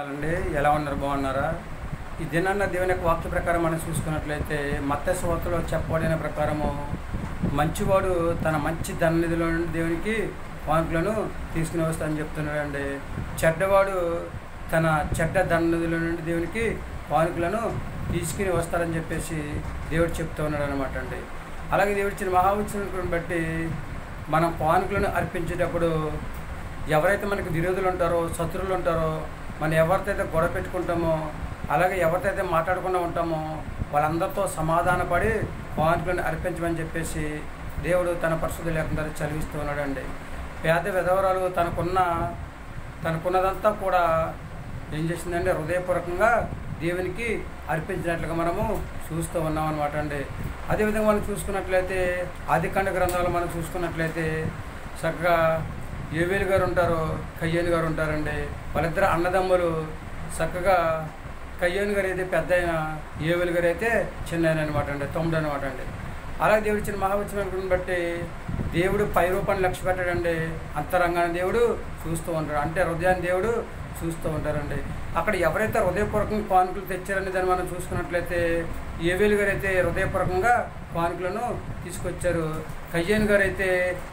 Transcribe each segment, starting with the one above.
అండి ఎలా ఉన్నారు బాగున్నారా? ఈ దినాన్న దేవుని యొక్క వాక్య ప్రకారం మనం చూసుకున్నట్లయితే మత్తయి సువార్తలో చెప్పబడిన ప్రకారము మంచివాడు తన మంచి ధననిధిలో నుండి దేవునికి కానుకలను తీసుకుని వస్తాడని చెప్తున్నాడండి. చెడ్డవాడు తన చెడ్డ ధననిధిలో నుండి దేవునికి కానుకలను తీసుకుని వస్తాడని చెప్పేసి దేవుడు చెప్తూ ఉన్నాడు అనమాట అండి. అలాగే దేవుడు ఇచ్చిన మహావచనం బట్టి మనం కానుకలను అర్పించేటప్పుడు ఎవరైతే మనకి విరోధులు ఉంటారో, శత్రువులు ఉంటారో, మనం ఎవరితో గొడవ పెట్టుకుంటామో, అలాగే ఎవరితో మాట్లాడకుండా ఉంటామో వాళ్ళందరితో సమాధానపడి కానుకలను అర్పించమని చెప్పేసి దేవుడు తన పరిశుద్ధ లేఖనం ద్వారా చదివిస్తూ ఉన్నాడండి. పేద విధవరాలు తనకున్నదంతా కూడా ఏం చేసిందంటే హృదయపూర్వకంగా దేవునికి అర్పించినట్లుగా మనము చూస్తూ ఉన్నాం అనమాట అండి. అదేవిధంగా మనం చూసుకున్నట్లయితే ఆదికాండ గ్రంథాలు మనం చూసుకున్నట్లయితే చక్కగా ఏవేలు గారు ఉంటారు, కయ్యేను గారు ఉంటారండి. వాళ్ళిద్దరు అన్నదమ్ములు. చక్కగా కయ్యేను గారు అయితే పెద్ద అయిన, ఏవేలు గారు అయితే చిన్న ఆయన అనమాట అండి, తమ్ముడు అనమాట అండి. అలాగే దేవుడు ఇచ్చిన మహావచనం బట్టి దేవుడు పై రూపాన్ని లక్ష్య పెట్టాడండి, అంతరంగాన్ని దేవుడు చూస్తూ ఉంటాడు. అంటే హృదయాన్ని దేవుడు చూస్తూ ఉంటారండి. అక్కడ ఎవరైతే హృదయపూర్వకంగా కానుకలు తెచ్చారనే దాన్ని మనం చూసుకున్నట్లయితే ఏవేలు గారు అయితే హృదయపూర్వకంగా కానుకలను తీసుకొచ్చారు. కయ్యేను గారు అయితే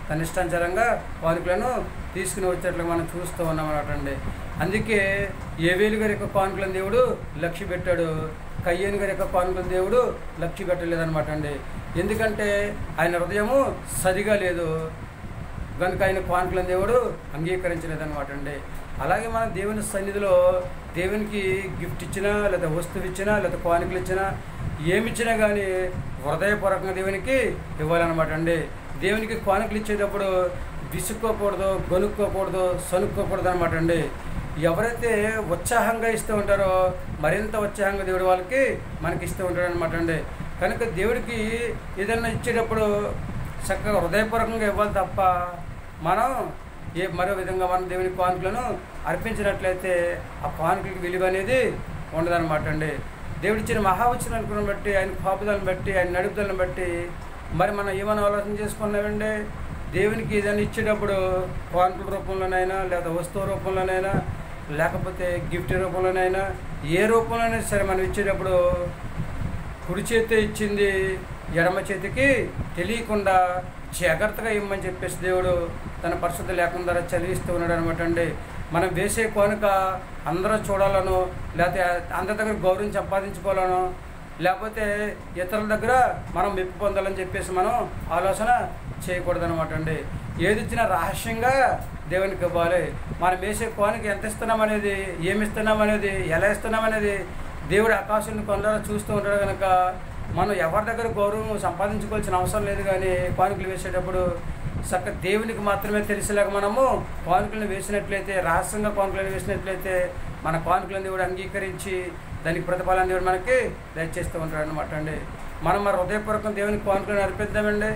తన ఇష్టానుసారంగా కానుకలను తీసుకుని వచ్చేట్లు మనం చూస్తూ ఉన్నాం అనమాట అండి. అందుకే ఏవేలు గారి యొక్క కానుకలను దేవుడు లక్ష్య పెట్టాడు, కయ్యేను గారి యొక్క కానుకలను దేవుడు లక్ష్య పెట్టలేదనమాట అండి. ఎందుకంటే ఆయన హృదయము సరిగా లేదు కనుక ఆయన కానుకలను దేవుడు అంగీకరించలేదనమాట అండి. అలాగే మనం దేవుని సన్నిధిలో దేవునికి గిఫ్ట్ ఇచ్చినా, లేదా వస్తువు ఇచ్చినా, లేదా కానుకలు ఇచ్చినా, ఏమిచ్చినా కానీ హృదయపూర్వకంగా దేవునికి ఇవ్వాలన్నమాట అండి. దేవునికి కానుకలు ఇచ్చేటప్పుడు విసుక్కోకూడదు, గొనుక్కోకూడదు, సనుక్కోకూడదు అనమాట అండి. ఎవరైతే ఉత్సాహంగా ఇస్తూ ఉంటారో మరింత ఉత్సాహంగా దేవుడు వాళ్ళకి మనకి ఇస్తూ ఉంటాడు అనమాట అండి. కనుక దేవుడికి ఏదైనా ఇచ్చేటప్పుడు చక్కగా హృదయపూర్వకంగా ఇవ్వాలి తప్ప మనం మరో విధంగా మనం దేవుని కానుకలను అర్పించినట్లయితే ఆ కానుకలకి విలువ అనేది ఉండదన్నమాట అండి. దేవుడు ఇచ్చిన మహావచనాన్ని బట్టి, ఆయన కాపుదలను బట్టి, ఆయన నడుపుదలను బట్టి మరి మనం ఏమైనా ఆలోచన చేసుకున్నామండి. దేవునికి ఏదైనా ఇచ్చేటప్పుడు కానుకల రూపంలోనైనా, లేదా వస్తువు రూపంలోనైనా, లేకపోతే గిఫ్ట్ రూపంలోనైనా, ఏ రూపంలోనైనా సరే మనం ఇచ్చేటప్పుడు కుడి చేతి ఇచ్చింది ఎడమ చేతికి తెలియకుండా జాగ్రత్తగా ఇవ్వమని చెప్పేసి దేవుడు తన పరిశుద్ధ లేఖనం ద్వారా చదివిస్తూ ఉన్నాడు అనమాట అండి. మనం వేసే కానుక అందరూ చూడాలను, లేకపోతే అందరి దగ్గర గౌరవం సంపాదించుకోవాలను, లేకపోతే ఇతరుల దగ్గర మనం మెప్పు పొందాలని చెప్పేసి మనం ఆలోచన చేయకూడదు అనమాట అండి. ఏది ఇచ్చినా రహస్యంగా దేవునికి ఇవ్వాలి. మనం వేసే కానుక ఎంత ఇస్తున్నామనేది, ఏమి ఇస్తున్నామనేది, ఎలా ఇస్తున్నామనేది దేవుడు ఆకాశాన్ని కొందరు చూస్తూ ఉంటాడు. కనుక మనం ఎవరి దగ్గర గౌరవం సంపాదించుకోవాల్సిన అవసరం లేదు. కానీ కానుకలు వేసేటప్పుడు చక్క దేవునికి మాత్రమే తెలిసేలాగా మనము కానుకలను వేసినట్లయితే, రహస్యంగా కానుకలను వేసినట్లయితే మన కానుకలను దేవుడు అంగీకరించి దానికి ప్రతిఫలం దేవుడు మనకి దయచేస్తూ ఉంటాడు అనమాట అండి. మనం మరి హృదయపూర్వకం దేవునికి కానుకలను అర్పిద్దామండి.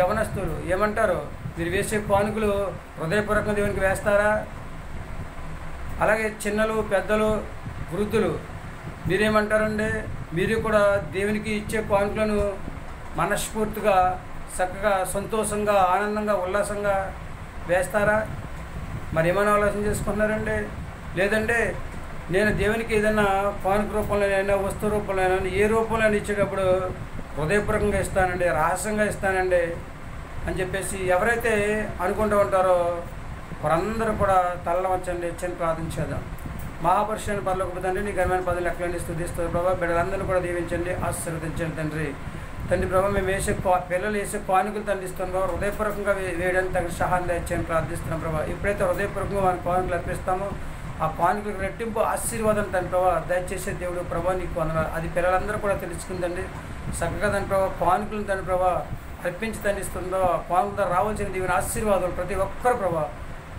యవనస్తులు ఏమంటారు, మీరు వేసే కానుకలు హృదయపూర్వకంగా దేవునికి వేస్తారా? అలాగే చిన్నలు, పెద్దలు, వృద్ధులు మీరేమంటారండి? మీరు కూడా దేవునికి ఇచ్చే కానుకలను మనస్ఫూర్తిగా, చక్కగా, సంతోషంగా, ఆనందంగా, ఉల్లాసంగా వేస్తారా? మరి ఏమైనా ఆలోచన చేసుకున్నారండి? లేదంటే నేను దేవునికి ఏదైనా కానుక రూపంలోనైనా, వస్తువు రూపంలోనైనా, ఏ రూపంలో ఇచ్చేటప్పుడు హృదయపూర్వకంగా ఇస్తానండి, రహస్యంగా ఇస్తానండి అని చెప్పేసి ఎవరైతే అనుకుంటూ ఉంటారో వారందరూ కూడా తల్ల వచ్చండి, చిన్న ప్రార్థన చేద్దాం. మహాపరుషుని పరలోకపు తండ్రి, నీ ఘనమైన పదవి లెక్కలని స్తుతిస్తూ ప్రభావ బిడ్డలందరినీ కూడా దీవించండి, ఆశీర్వదించండి తండ్రి. తండ్రి ప్రభావ మేము పిల్లలు వేసే కానుకలు తండ్రిస్తున్నాం ప్రభావ, హృదయపూర్వకంగా వేయడానికి తగిన సహాయం దయచేయని ప్రార్థిస్తున్నాం ప్రభావ. ఎప్పుడైతే హృదయపూర్వకంగా మన కానుకలు అర్పిస్తామో ఆ కానుకలకు రెట్టింపు ఆశీర్వాదం తండ్రి ప్రభావ దయచేసే దేవుడు ప్రభావ నీకు వందనాలు. అది పిల్లలందరూ కూడా తెలుసుకుందండి. చక్కగా తండ్రి ప్రభావ కానుకలను తండ్రి ప్రభావ అర్పించి తండ్రిస్తుందో కానుకలతో రావాల్సిన దీవెన ఆశీర్వాదాలు ప్రతి ఒక్కరు ప్రభావ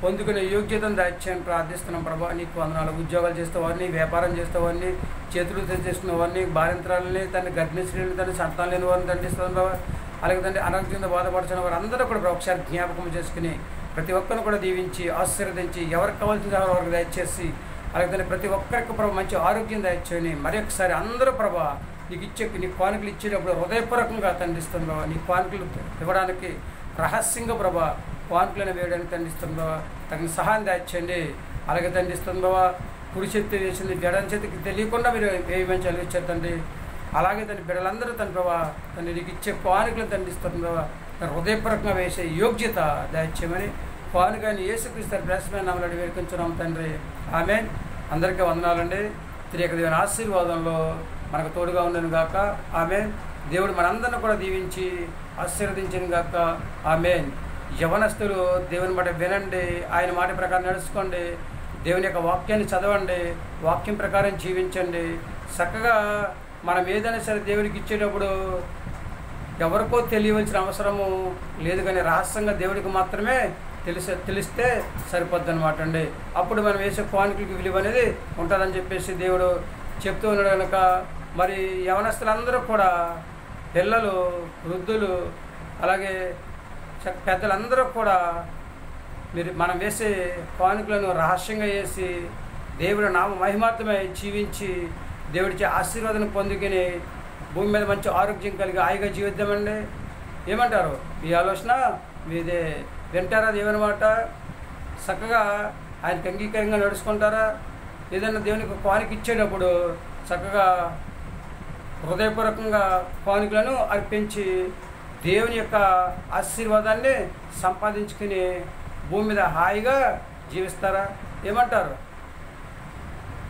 పొందుకునే యోగ్యతను దయచేయని ప్రార్థిస్తున్నాం ప్రభా. నీకు వందనాలు. ఉద్యోగాలు చేసేవారిని, వ్యాపారం చేసేవారిని, చేతులు చేసుకున్న వారిని, భార్యంత్రాలని, తన గర్భిణీ స్త్రీలను, తన సంతానం లేని వారిని తండ్రిస్తున్నాం ప్రభావ. అలాగే తండ్రి అనారోగ్యంతో బాధపడుతున్న వారు అందరూ కూడా ఒకసారి జ్ఞాపకం చేసుకుని ప్రతి ఒక్కరిని కూడా దీవించి ఆశీర్వదించి ఎవరికి కావాల్సిన వారికి దయచేసి, అలాగే తండ్రి ప్రతి ఒక్కరికి ప్రభావ మంచి ఆరోగ్యం దయచేయని మరొకసారి అందరూ ప్రభా నీకు నీ కానుకలు ఇచ్చేటప్పుడు హృదయపూర్వకంగా తండ్రిస్తున్నావు. నీ కానుకలు ఇవ్వడానికి రహస్యంగా ప్రభా కానుకలను వేయడానికి తండ్రిస్తుందో తగిన సహాయం దాచండి. అలాగే తండ్రిస్తుందో కుడి చేతి వేసింది జడం చేతికి తెలియకుండా మీరు వేయమని చదివించారు తండ్రి. అలాగే తండ్రి బిడ్డలందరూ తండ్రి ప్రభా తండ్రి నీకు ఇచ్చే కానుకలు తండ్రి ఇస్తారు ప్రభా, హృదయపూర్వకంగా వేసే యోగ్యత దయచేయమని కానుకని యేసుక్రీస్తు ప్రశ్న నామములో వేడుకొంచున్నాం తండ్రి. ఆమేన్. అందరికీ వందనాలండి. త్రియక దేవుని ఆశీర్వాదంలో మనకు తోడుగా ఉండను గాక. ఆమేన్. దేవుడు మనందరిని కూడా దీవించి ఆశీర్వదించను గాక. ఆమేన్. యవనస్తులు దేవుని మాట వినండి, ఆయన మాట ప్రకారం నడుచుకోండి, దేవుని యొక్క వాక్యాన్ని చదవండి, వాక్యం ప్రకారం జీవించండి. చక్కగా మనం ఏదైనా సరే దేవుడికి ఇచ్చేటప్పుడు ఎవరికో తెలియవలసిన అవసరము లేదు, కానీ రహస్యంగా దేవుడికి మాత్రమే తెలిస్తే సరిపోద్ది అనమాట అండి. అప్పుడు మనం వేసే కానుకలకి విలువ అనేది ఉంటుందని చెప్పేసి దేవుడు చెప్తూ ఉన్నాడు కనుక మరి యవనస్తులందరూ కూడా పిల్లలు, వృద్ధులు, అలాగే పెద్దలందరూ కూడా మనం వేసే కానుకలను రహస్యంగా వేసి దేవుడి నామ మహిమార్థమై జీవించి దేవుడికి ఆశీర్వాదం పొందుకుని భూమి మీద మంచి ఆరోగ్యం కలిగి హాయిగా జీవిద్దామండి. ఏమంటారు? ఈ ఆలోచన మీదే. వింటారా దేవుని మాట? చక్కగా ఆయనకి అంగీకారంగా నడుచుకుంటారా? ఏదైనా దేవునికి కానుక ఇచ్చేటప్పుడు చక్కగా హృదయపూర్వకంగా కానుకలను అర్పించి దేవుని యొక్క ఆశీర్వాదాన్ని సంపాదించుకుని భూమి మీద హాయిగా జీవిస్తారా? ఏమంటారు?